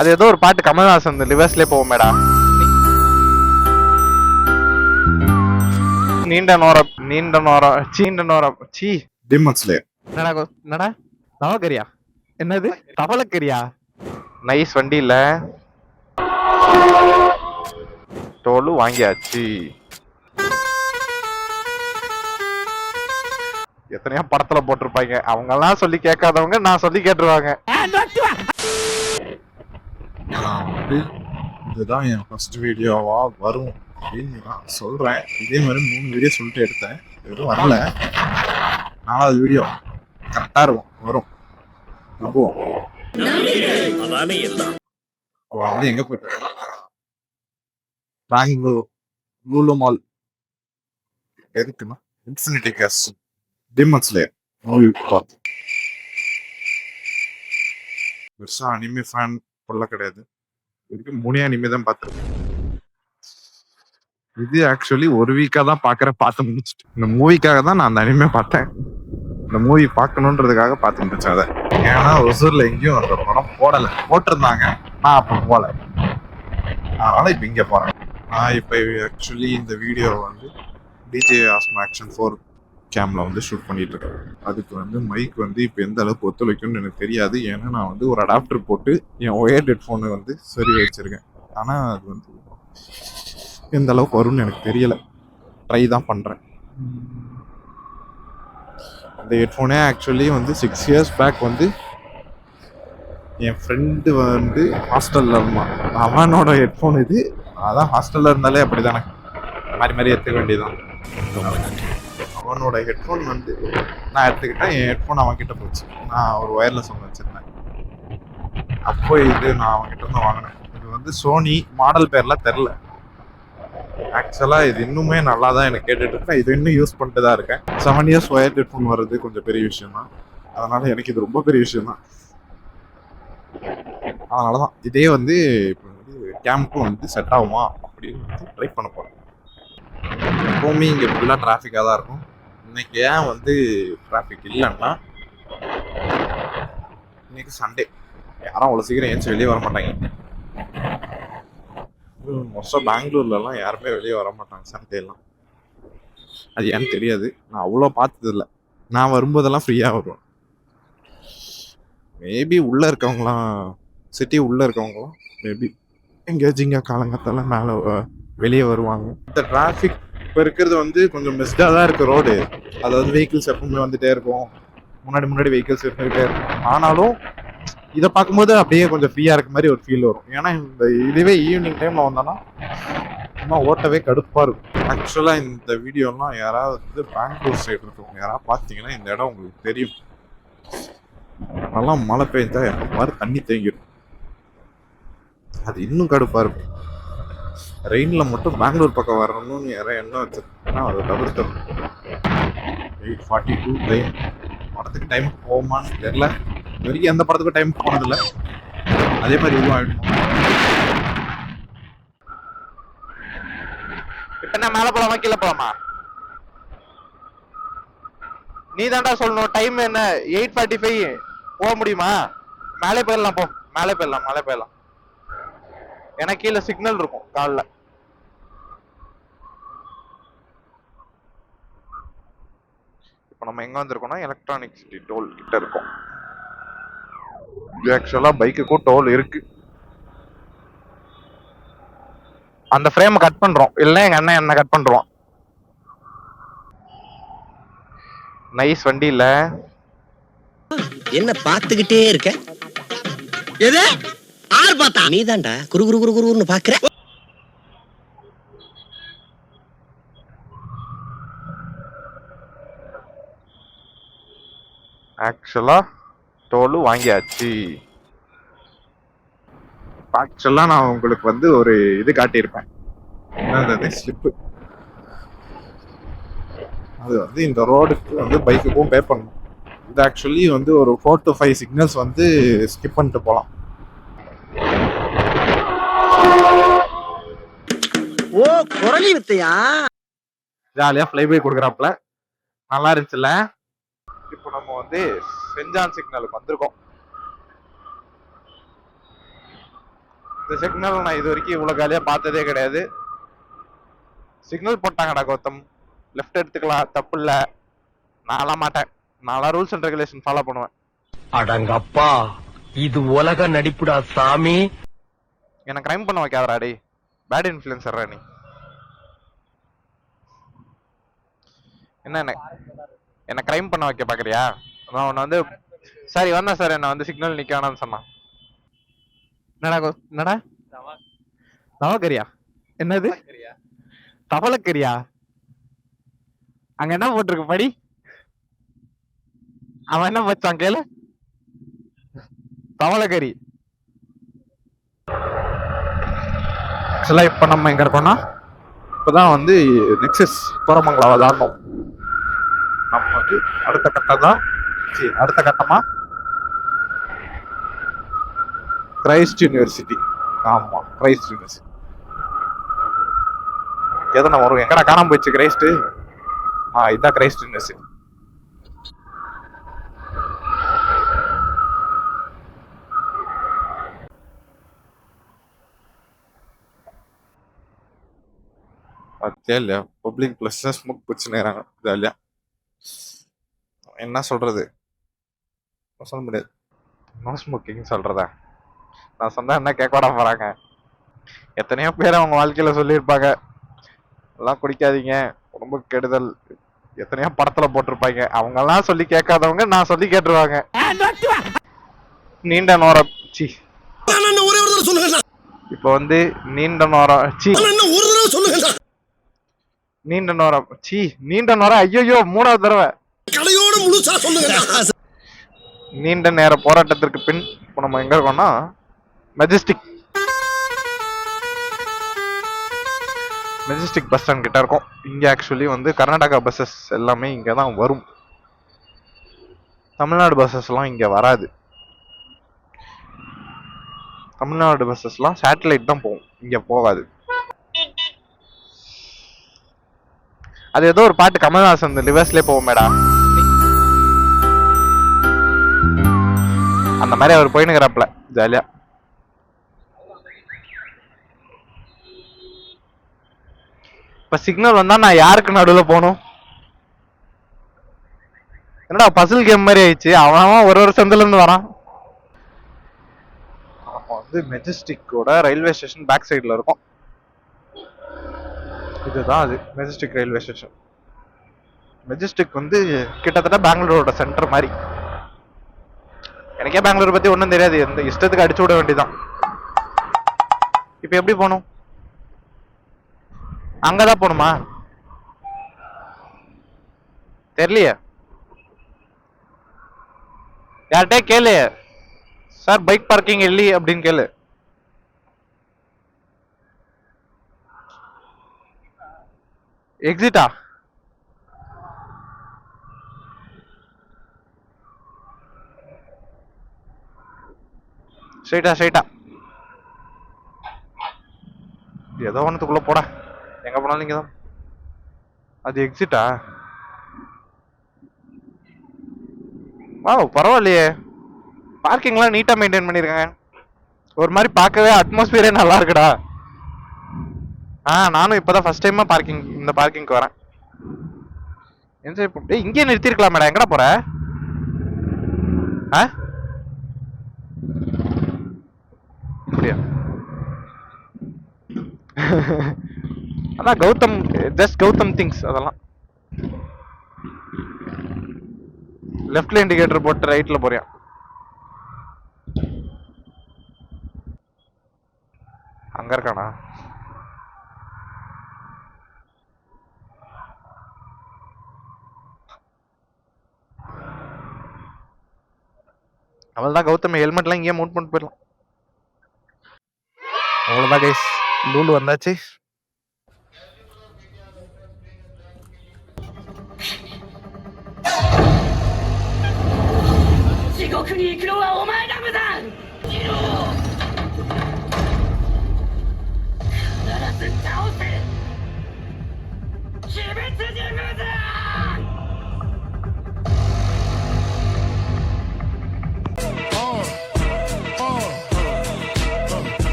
அது ஏதோ ஒரு பாட்டு கமல்ஹாசன் ரிவர்ஸ்லயே போவோமேடா. நீண்ட நோரம் நீண்ட நோரம் சீண்ட நோரம் சீ டிமன்ஸ்லே என்னடா தவக்கரியா? என்னது தவளக்கரியா? நைஸ் வண்டி இல்ல, டோலு வாங்கியாச்சு. எத்தனையோ படத்துல போட்டிருப்பாங்க, அவங்க எல்லாம் சொல்லி கேட்காதவங்க நான் சொல்லி கேட்டுருவாங்க. இதுதான் என் ஃபர்ஸ்ட் வீடியோவா வரும் அப்படின்னு நான் சொல்றேன். இதே மாதிரி 3 வீடியோ சொல்லிட்டு எடுத்தேன், எதுவும் வரல. 4வது வீடியோ கரெக்டா இருக்கும், வரும், நம்புவோம். வந்து எங்க போயிட்டு பெங்களூர் லூலு மால் எதுக்குன்னா இன்ஃபினிட்டி கேஸ் டிமன்ஸ்லே மூவி பார்த்து. பெருசா அனிமே ஃபேன் சொல்ல கிடையாது, இதுக்கு 3 அனிமே தான் பார்த்துருக்கேன். இது ஆக்சுவலி ஒரு வீக்கா தான் பார்த்து முடிச்சுட்டு, இந்த மூவிக்காக தான் நான் அந்த அனிமே பார்த்தேன். இந்த மூவி பார்க்கணுன்றதுக்காக பார்த்து முடிச்சேன் அதை. ஏன்னா ஒசூர்ல எங்கேயும் அந்த படம் போட்டிருந்தாங்க, நான் அப்ப போல, அதனால இப்ப இங்க போறேன். நான் இப்ப ஆக்சுவலி இந்த வீடியோ வந்து டிஜே ஆஸ்மா ஆக்ஷன் 4 கேம்ல வந்து ஷூட் பண்ணிட்டு இருக்கேன். அதுக்கு வந்து மைக் வந்து இப்போ எந்த அளவுக்கு ஒத்துழைக்கும்னு எனக்கு தெரியாது. ஏன்னா நான் வந்து ஒரு அடாப்டர் போட்டு என் ஒயர்ட் ஹெட்ஃபோனை வந்து சரி வச்சிருக்கேன். ஆனால் அது வந்து எந்த அளவுக்கு வரும்னு எனக்கு தெரியல, ட்ரை தான் பண்ணுறேன். அந்த ஹெட்ஃபோனே ஆக்சுவலி வந்து 6 இயர்ஸ் பேக் வந்து என் ஃப்ரெண்டு வந்து ஹாஸ்டலில் இருந்தான், அவனோட ஹெட்ஃபோன் இது. அதான் ஹாஸ்டலில் இருந்தாலே அப்படி தானே, மாறி எடுத்துக்க வேண்டியதான். அவனோட ஹெட்ஃபோன் வந்து நான் எடுத்துக்கிட்டேன், என் ஹெட்ஃபோன் அவன்கிட்ட போச்சு. நான் ஒரு ஒயர்லெஸ் ஒன்று வச்சுருந்தேன். அப்போ இது நான் அவன்கிட்ட இருந்து வாங்கினேன். இது வந்து சோனி, மாடல் பேர்லாம் தெரில. ஆக்சுவலாக இது இன்னுமே நல்லா தான் எனக்கு கேட்டுட்டு இருக்கேன். இது இன்னும் யூஸ் பண்ணிட்டு தான் இருக்கேன். 7 இயர்ஸ் ஒயர்ட் ஹெட்ஃபோன் வர்றது கொஞ்சம் பெரிய விஷயம் தான், அதனால எனக்கு இது ரொம்ப பெரிய விஷயம் தான். அதனால தான் இதே வந்து இப்போ வந்து கேம்ப்பும் வந்து செட் ஆகுமா அப்படின்னு வந்து ட்ரை பண்ண போகிறேன். எப்போவுமே இங்கே ஃபுல்லாக டிராஃபிக்காக தான் இருக்கும். இன்னைக்கு ஏன் வந்து டிராஃபிக் இல்லைன்னா, இன்னைக்கு சண்டே, யாரும் அவ்வளோ சீக்கிரம் ஏன்ச்சு வெளியே வர மாட்டாங்க. மோஸ்ட்டாக பெங்களூர்லலாம் யாருமே வெளியே வர மாட்டாங்க சண்டேலாம். அது ஏன்னு தெரியாது, நான் அவ்வளோ பார்த்ததில்லை. நான் வரும்போதெல்லாம் ஃப்ரீயாக வருவேன். மேபி உள்ளே இருக்கவங்களாம், சிட்டி உள்ளே இருக்கவங்களாம் மேபி எங்கேயாச்சும் காலங்கத்தெல்லாம் மேலே வெளியே வருவாங்க. இந்த டிராஃபிக் இப்போ இருக்கிறது வந்து கொஞ்சம் பெஸ்ட்டாக தான் இருக்குது ரோடு. அதாவது வெஹிக்கிள்ஸ் எப்பவுமே வந்துகிட்டே இருக்கும், முன்னாடி வெஹிக்கிள்ஸ் இருந்துகிட்டே இருக்கும். ஆனாலும் இதை பார்க்கும்போது அப்படியே கொஞ்சம் ஃப்ரீயாக இருக்க மாதிரி ஒரு ஃபீல் வரும். ஏன்னா இந்த இதுவே ஈவினிங் டைமில் வந்தோன்னா இன்னும் ஓட்டவே கடுப்பாக இருக்கும். ஆக்சுவலாக இந்த வீடியோலாம் யாராவது வந்து பெங்களூர் சைடு இருக்கவங்க யாராவது பார்த்தீங்கன்னா இந்த இடம் உங்களுக்கு தெரியும். நல்லா மழை பெய்ஞ்சா மாதிரி தண்ணி தேங்கிடும், அது இன்னும் கடுப்பாக இருக்கும். ரெயினில் மட்டும் பெங்களூர் பக்கம் வரணும்னு யாரும் எண்ணம் வச்சுருக்கோன்னா அதை தவிர்த்தணும். 8:42 ட்ரெயின். படத்துக்கு டைம் போகுமான்னு தெரியல, இது வரைக்கும் எந்த படத்துக்கும் டைம் போனதில்லை. அதே மாதிரி இதுவும் ஆகிடும். இப்ப நான் மேலே போலாமா கீழே போலாமா? நீ தாண்டா சொல்லணும். டைம் என்ன? 8:45. போக முடியுமா? மேலே போயிடலாம், போ, மேலே போயிடலாம். எனக்கு கீழே சிக்னல் இருக்கும் காலில். இப்போ நம்ம எங்க வந்திருக்கோம்னா எலக்ட்ரானிக் சிட்டி டோல் கிட்ட இருக்கோம். இது ஆக்சுவலா பைக்குக்கும் டோல் இருக்கு. அந்த ஃப்ரேம் கட் பண்றோம், இல்லைன்னா எங்க அண்ணன் என்ன கட் பண்றோம். நைஸ் வண்டி இல்ல, என்ன பாத்துக்கிட்டே இருக்க? எது ஆறு பார்த்தா நீ தான்டா குறுன்னு பாக்குற. ஆக்சுவலா டோலு வாங்கியாச்சு. ஆக்சுவலா நான் உங்களுக்கு வந்து ஒரு இது காட்டியிருப்பேன், என்னது ஸ்லிப்பு. அது வந்து இந்த ரோடுக்கு வந்து பைக்குக்கும் பே பண்ணணும். இது ஆக்சுவலி வந்து ஒரு 4 to 5 சிக்னல்ஸ் வந்து ஸ்கிப் பண்ணிட்டு போகலாம். ஓ குரலி வித்தையா? ஜாலியா ஃப்ளைபை கொடுக்குறாப்புல, நல்லா இருந்துச்சுல்ல. இப்போ நம்ம வந்து செஞ்சான் சிக்னலுக்கு வந்திருக்கோம். இந்த சிக்னல் நான் இது வரைக்கும் இவ்வளவு காலியா பார்த்ததே கிடையாது. சிக்னல் போட்டாங்கடா கௌதம், லெஃப்ட் எடுத்துக்கலாம், தப்பு இல்ல. நான்லாம் மாட்டேன், நான்லாம் ரூல்ஸ் அண்ட் ரெகுலேஷன் ஃபாலோ பண்ணுவேன். அடங்கப்பா, இது உலக நடிப்புடா சாமி. என்ன கிரைம் பண்ண வைக்காதடா டேய், பேட் இன்ஃப்ளூயன்சர்ரா நீ. என்ன கிரைம் பண்ண வைக்க பாக்குறியா? நான் உன்னை வந்து சரி வந்தேன் சார், என்ன வந்து சிக்னல் நிக்க வேணாம்னு சொன்னான். என்னடா தவக்கரியா? என்னது தவளக்கரியா? அங்க என்ன போட்டிருக்கு படி? அவன் என்ன வச்சான் கேளு, தவளக்கறி. ஆக்சுவலா இப்ப நம்ம எங்க இருக்கோம்னா, இப்பதான் வந்து நெக்ஸஸ் கோரமங்கலாவை தாண்டோம். நம்ம வந்து அடுத்த கட்டமா கிரைஸ்ட் யூனிவர்சிட்டி. ஆமா, கிரைஸ்ட் யூனிவர்சிட்டி. எதனா வரும், எங்கடா காணாம போயிடுச்சு கிரைஸ்ட்? இதான் கிரைஸ்ட் யூனிவர்சிட்டி. இல்லையா பப்ளிக் பிளேஸ்ல ஸ்மோக் பிடிச்சுக்கிறாங்க ஜாலியா. என்ன சொல்றது, சொல்ல முடியாது. நோ ஸ்மோக்கிங் சொல்றதா? நான் சொன்னா என்ன கேட்க போறாங்க? எத்தனையோ பேர் அவங்க வாழ்க்கையில சொல்லியிருப்பாங்க, எல்லாம் குடிக்காதீங்க ரொம்ப கெடுதல், எத்தனையோ படத்துல போட்டிருப்பாங்க. அவங்க எல்லாம் சொல்லி கேட்காதவங்க நான் சொல்லி கேட்டுருவாங்க. நீண்ட நோரம் சி இப்ப வந்து நீண்ட நோரம் சி நீண்ட நோரம் சி நீண்ட நோரம் ஐயோ 3வது தடவை கடையோட முழுசா சொல்லுங்க. நீண்ட நேர போராட்டத்திற்கு பின் இப்போ நம்ம எங்க இருக்கோம்னா மெஜஸ்டிக் பஸ் ஸ்டாண்ட் கிட்ட இருக்கோம். இங்க ஆக்சுவலி வந்து கர்நாடகா பஸ்ஸஸ் எல்லாமே இங்க தான் வரும். தமிழ்நாடு பஸ்ஸஸ் எல்லாம் இங்க வராது. தமிழ்நாடு பஸ்ஸஸ் எல்லாம் சேட்டலைட் தான் போகும், இங்க போகாது. அது ஏதோ ஒரு பாட்டு கமல்ஹாசன் ரிவர்ஸ்லயே போவோமேடா, அந்த மாதிரி அவர் போயினுக்கிறாப்ல ஜாலியா. இப்ப சிக்னல் வந்தா நான் யாருக்கு நடுவுல போகணும்? என்னடா பசில் கேம் மாதிரி ஆயிடுச்சு, அவன் ஒரு சந்தில இருந்து வரான். வந்து மெஜஸ்டிக்கோட ரயில்வே ஸ்டேஷன் பேக் சைடுல இருக்கும். இதுதான் அது மெஜஸ்டிக் ரயில்வே ஸ்டேஷன். மெஜஸ்டிக் வந்து கிட்டத்தட்ட பெங்களூரோட சென்டர் மாதிரி. எனக்கே பெங்களூர் பத்தி ஒன்றும் தெரியாது, எந்த இஷ்டத்துக்கு அடிச்சு விட வேண்டியதான். இப்ப எப்படி போகணும்? அங்கதான் போகணுமா? தெரியலையே, யார்கிட்ட கேளு சார், பைக் பார்க்கிங் இல்லி அப்படின்னு கேளு. எக்ஸிட்டா? ஸ்ட்ரைட்டா ஏதோ ஒன்னுக்குள்ள போட, எங்க போனாலும் இங்க தான். அது எக்ஸிட்டா? பரவாயில்லையே, பார்க்கிங்லாம் நீட்டா மெயின்டைன் பண்ணிருக்காங்க. ஒரு மாதிரி பார்க்கவே அட்மாஸ்பியரே நல்லா இருக்குடா. நானும் இப்பதான் ஃபர்ஸ்ட் டைமா இந்த பார்க்கிங்க்கு வரேன். என்ஜாய் பண்ணி இங்கே நிறுத்திருக்கலாமேடா, எங்கடா போற? அப்படியா? அதான் கௌதம், ஜஸ்ட் கௌதம் திங்ஸ். அதெல்லாம் லெஃப்ட்ல இண்டிகேட்டர் போட்டு ரைட்ல போறியா? அங்க இருக்கானா? அவள்தான் கௌதம் ஹெல்மெட்லாம் இங்கே மவுண்ட் பண்ணிட்டு போயிடலாம். அவ்வளோதான் கைஸ், லூலு வந்தாச்சு.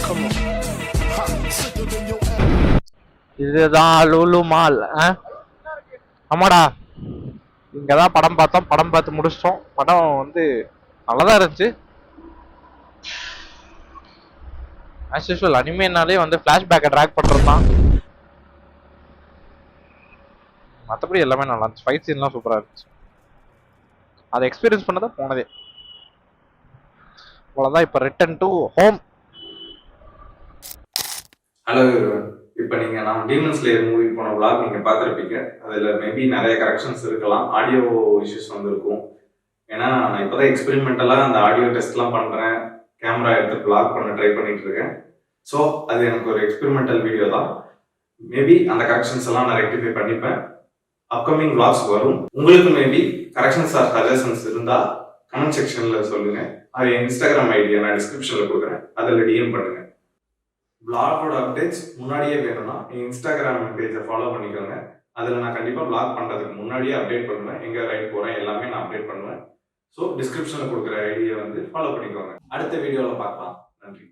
Come on. இதுதான் லூலு மால். ஆமாடா, இங்கதான் படம் பார்த்தோம். படம் பார்த்து முடிச்சிட்டோம். படம் வந்து நல்லாதான் இருந்துச்சு. ஆஸ் யூஸ்வல் அனிமேனாலே வந்து ஃபிளாஷ்பேக்கை ட்ராக் பண்றது தான். மற்றபடி எல்லாமே நல்லா இருந்துச்சு. ஃபைட் சீன்லாம் சூப்பராக இருந்துச்சு. அதை எக்ஸ்பீரியன்ஸ் பண்ணதான் போனதே. அவ்வளோதான். இப்போ ரிட்டர்ன் டு ஹோம். ஹலோ, இப்போ நீங்கள் நான் டீமன் ஸ்லேயர் மூவி போன vlog நீங்கள் பார்த்துருப்பீங்க. அதில் மேபி நிறைய கரெக்ஷன்ஸ் இருக்கலாம், ஆடியோ இஷ்யூஸ் வந்துருக்கும். ஏன்னா நான் இப்போ தான் எக்ஸ்பெரிமெண்டலாக அந்த ஆடியோ டெஸ்ட்லாம் பண்ணுறேன், கேமரா எடுத்து vlog பண்ண ட்ரை பண்ணிட்டு இருக்கேன். ஸோ அது எனக்கு ஒரு எக்ஸ்பெரிமெண்டல் வீடியோ தான். மேபி அந்த கரெக்ஷன்ஸ் எல்லாம் நான் ரெக்டிஃபை பண்ணிப்பேன். அப்கமிங் vlogs வரும். உங்களுக்கு மேபி கரெக்ஷன்ஸ் ஆர் சஜஷன்ஸ் இருந்தால் கமெண்ட் செக்ஷனில் சொல்லுங்கள். அது என் இன்ஸ்டாகிராம் ஐடியை நான் டிஸ்கிரிப்ஷனில் கொடுக்குறேன், அதில் டிஎம் பண்ணுங்கள். vlog-ஓட அப்டேட்ஸ் முன்னாடியே வேணும்னா என் இன்ஸ்டாகிராம் பேஜை ஃபாலோ பண்ணிக்கோங்க. அதில் நான் கண்டிப்பாக vlog பண்ணுறதுக்கு முன்னாடியே அப்டேட் பண்ணுவேன். எங்கே ரைட் போகிறேன் எல்லாமே நான் அப்டேட் பண்ணுவேன். ஸோ டிஸ்கிரிப்ஷனில் கொடுக்குற ஐடியை வந்து ஃபாலோ பண்ணிக்கோங்க. அடுத்த வீடியோவில் பார்க்கலாம். நன்றி.